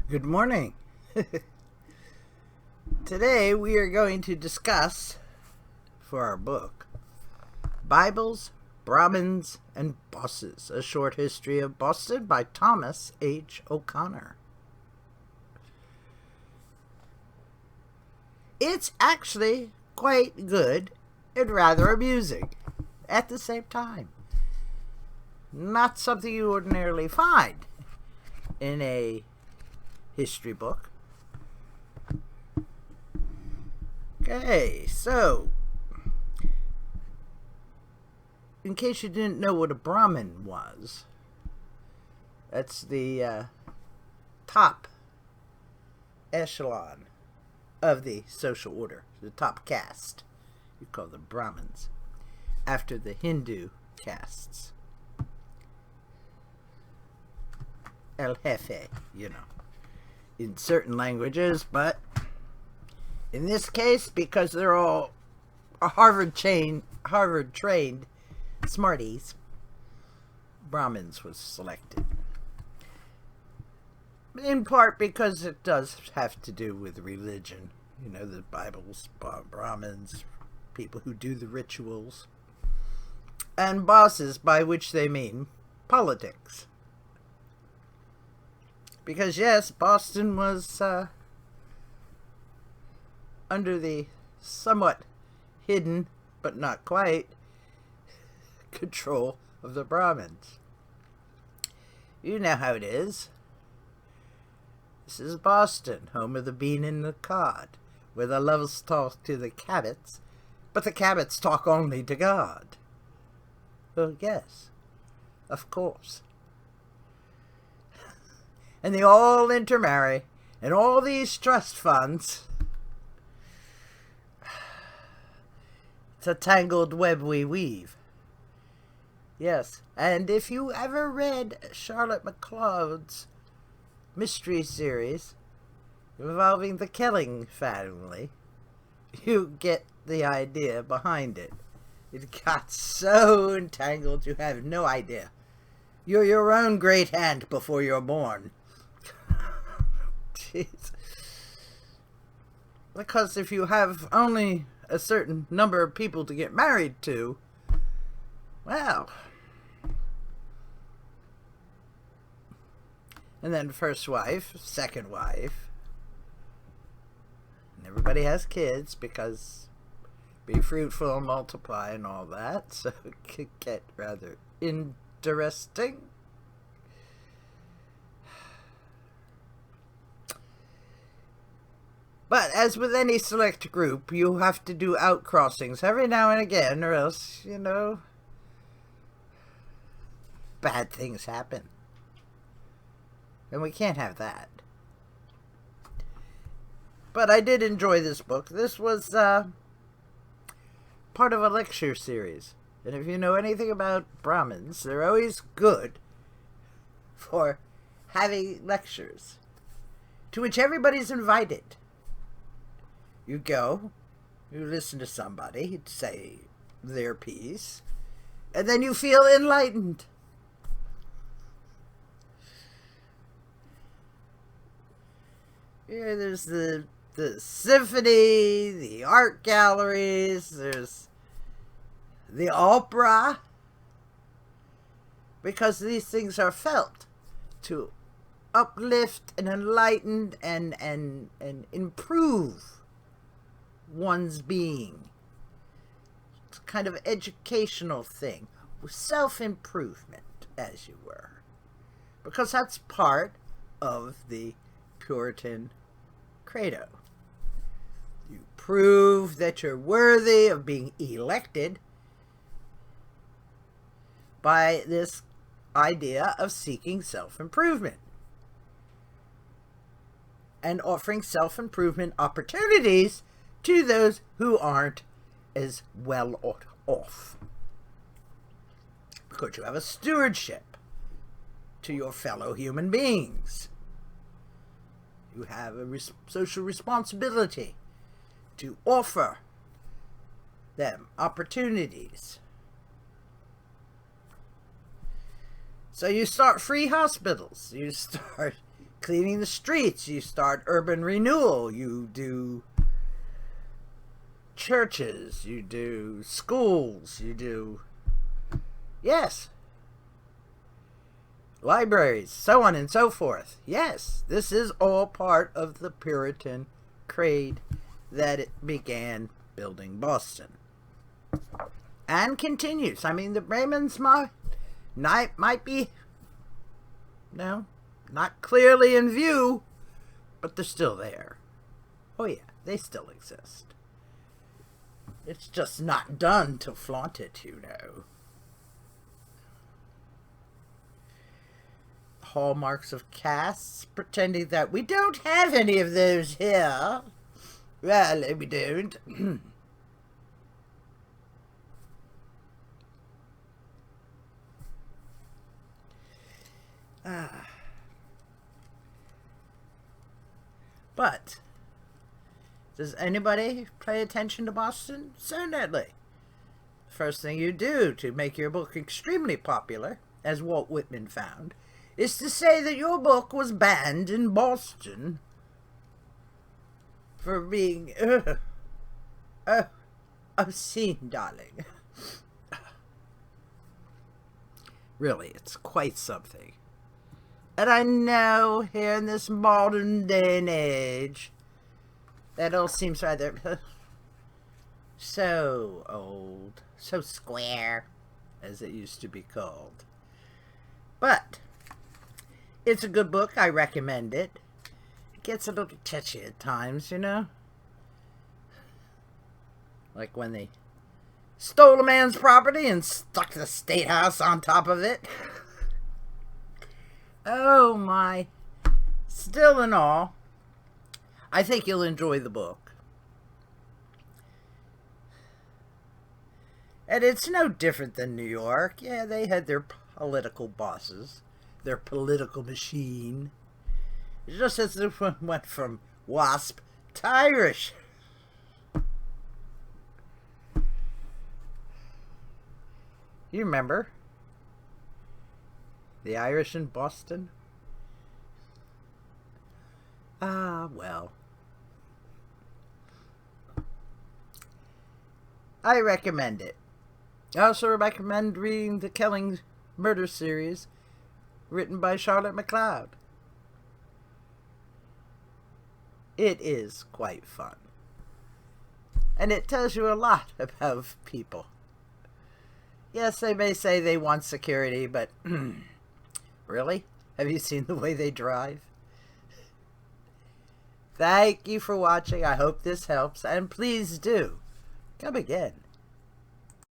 Good morning. Today we are going to discuss, for our book, Bibles, Brahmins, and Bosses, A Short History of Boston by Thomas H. O'Connor. It's actually quite good and rather amusing at the same time. Not something you ordinarily find in a history book. Okay, so in case you didn't know what a Brahmin was, that's the top echelon of the social order, the top caste. You call them Brahmins, after the Hindu castes. El Jefe, you know, in certain languages, but in this case, because they're all Harvard-trained smarties, Brahmins was selected. In part because it does have to do with religion. You know, the Bible's Brahmins, people who do the rituals. And bosses, by which they mean politics. Because, yes, Boston was under the somewhat hidden, but not quite, control of the Brahmins. You know how it is. This is Boston, home of the bean and the cod, where the lovers talk to the cabots, but the cabots talk only to God. Well, yes, of course. And they all intermarry, and all these trust funds. It's a tangled web we weave. Yes, and if you ever read Charlotte McCloud's mystery series involving the Kelling family, you get the idea behind it. It got so entangled you have no idea. You're your own great aunt before you're born. Jeez. Because if you have only a certain number of people to get married to, well, and then first wife, second wife, and everybody has kids because be fruitful and multiply and all that, so it could get rather interesting. But as with any select group, you have to do outcrossings every now and again, or else, you know, bad things happen. And we can't have that. But I did enjoy this book. This was part of a lecture series. And if you know anything about Brahmins, they're always good for having lectures to which everybody's invited. You go, you listen to somebody say their piece, and then you feel enlightened. Yeah, there's the symphony, the art galleries, there's the opera, because these things are felt to uplift and enlighten and improve one's being. It's a kind of educational thing, self-improvement, as you were, because that's part of the Puritan credo. You prove that you're worthy of being elected by this idea of seeking self-improvement and offering self-improvement opportunities to those who aren't as well off. Because you have a stewardship to your fellow human beings. You have a social responsibility to offer them opportunities. So you start free hospitals. You start cleaning the streets. You start urban renewal. You do churches. You do schools. You do, yes, libraries, so on and so forth. Yes, this is all part of the Puritan creed that it began building Boston. And continues. I mean, the Raymonds might be, no, not clearly in view, but they're still there. Oh yeah, they still exist. It's just not done to flaunt it, you know. Hallmarks of castes, pretending that we don't have any of those here. Well, we don't. But does anybody pay attention to Boston? Certainly. First thing you do to make your book extremely popular, as Walt Whitman found, is to say that your book was banned in Boston for being obscene, darling. Really, it's quite something. And I know here in this modern day and age, that all seems rather so old, so square, as it used to be called. But it's a good book. I recommend it. It gets a little touchy at times, you know? Like when they stole a man's property and stuck the State House on top of it. Oh my. Still in all, I think you'll enjoy the book. And it's no different than New York. Yeah, they had their political bosses, their political machine. It's just as it went from WASP to Irish. You remember the Irish in Boston? Ah, well. I recommend it. I also recommend reading the Kelling Murder series written by Charlotte MacLeod. It is quite fun. And it tells you a lot about people. Yes, they may say they want security, but really? Have you seen the way they drive? Thank you for watching. I hope this helps, and please do come again.